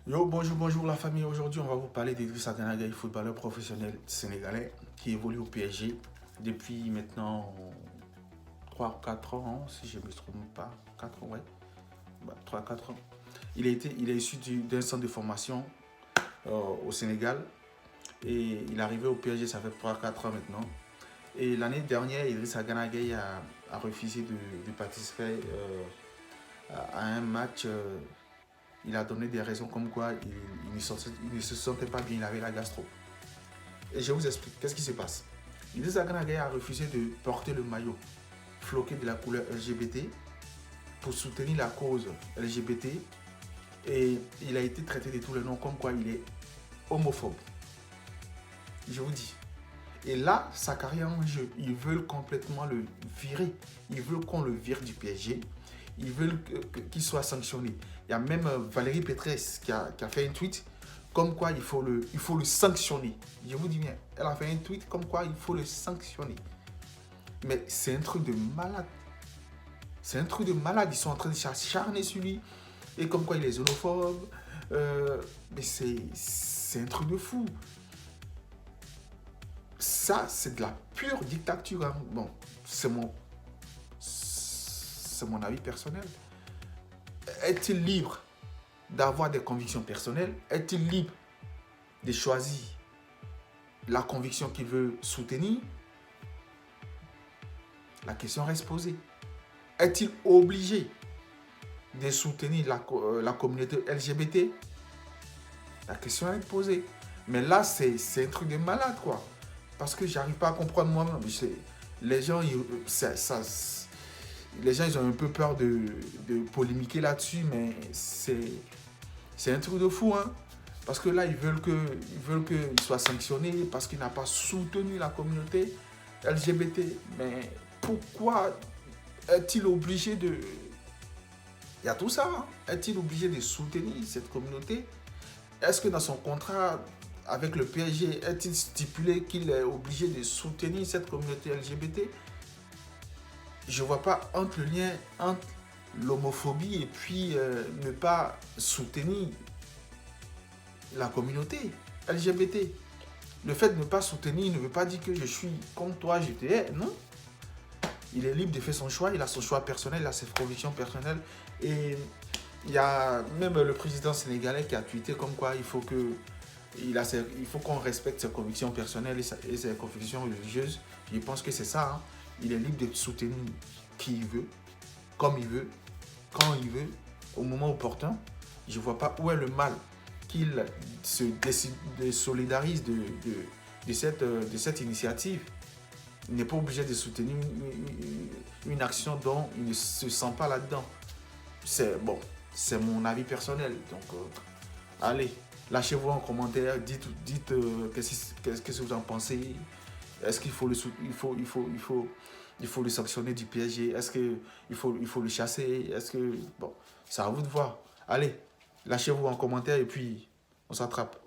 Yo, bonjour la famille. Aujourd'hui, on va vous parler d'Idrissa Gana Gueye, footballeur professionnel sénégalais qui évolue au PSG depuis maintenant 3 4 ans, si je ne me trompe pas. 4 ans, ouais. 3 4 ans. Il est issu d'un centre de formation au Sénégal et il est arrivé au PSG, ça fait 3 4 ans maintenant. Et l'année dernière, Idrissa Gana Gueye a refusé de participer à un match. Il a donné des raisons comme quoi il ne se sentait pas bien, il avait la gastro. Et je vous explique, qu'est-ce qui se passe. Idrissa Gana Gueye a refusé de porter le maillot floqué de la couleur LGBT pour soutenir la cause LGBT et il a été traité de tous les noms comme quoi il est homophobe. Je vous dis. Et là, sa carrière en jeu, ils veulent complètement le virer. Ils veulent qu'on le vire du PSG. Ils veulent qu'il soit sanctionné. Il y a même Valérie Pécresse qui a fait un tweet comme quoi il faut le sanctionner. Je vous dis bien, elle a fait un tweet comme quoi il faut le sanctionner. Mais c'est un truc de malade. C'est un truc de malade. Ils sont en train de s'acharner sur lui. Et comme quoi il est xénophobe. Mais c'est un truc de fou. Ça, c'est de la pure dictature. Hein. Bon, c'est mon avis personnel. Est-il libre d'avoir des convictions personnelles? Est-il libre de choisir la conviction qu'il veut soutenir? La question reste posée. Est-il obligé de soutenir la communauté LGBT? La question est posée. Mais là, c'est un truc de malade, quoi. Parce que j'arrive pas à comprendre moi-même. Les gens, les gens, ils ont un peu peur de polémiquer là-dessus, mais c'est un truc de fou, hein. Parce que là, ils veulent qu'il soit sanctionné parce qu'il n'a pas soutenu la communauté LGBT. Mais pourquoi est-il obligé de... Il y a tout ça, hein. Est-il obligé de soutenir cette communauté? Est-ce que dans son contrat avec le PSG, est-il stipulé qu'il est obligé de soutenir cette communauté LGBT? Je ne vois pas entre le lien entre l'homophobie et puis ne pas soutenir la communauté LGBT. Le fait de ne pas soutenir ne veut pas dire que je suis comme toi, je te hais, non. Il est libre de faire son choix, il a son choix personnel, il a ses convictions personnelles. Et il y a même le président sénégalais qui a tweeté comme quoi il faut qu'on respecte ses convictions personnelles et ses convictions religieuses. Je pense que c'est ça. Hein. Il est libre de soutenir qui il veut, comme il veut, quand il veut, au moment opportun. Je ne vois pas où est le mal qu'il se désolidarise de cette initiative. Il n'est pas obligé de soutenir une action dont il ne se sent pas là-dedans. C'est bon, c'est mon avis personnel. Donc, allez, lâchez-vous en commentaire, dites qu'est-ce que vous en pensez. Est-ce qu'il faut il faut le sanctionner du PSG? Est-ce qu'il faut le chasser? Est-ce que... Bon, c'est à vous de voir. Allez, lâchez-vous en commentaire et puis on s'attrape.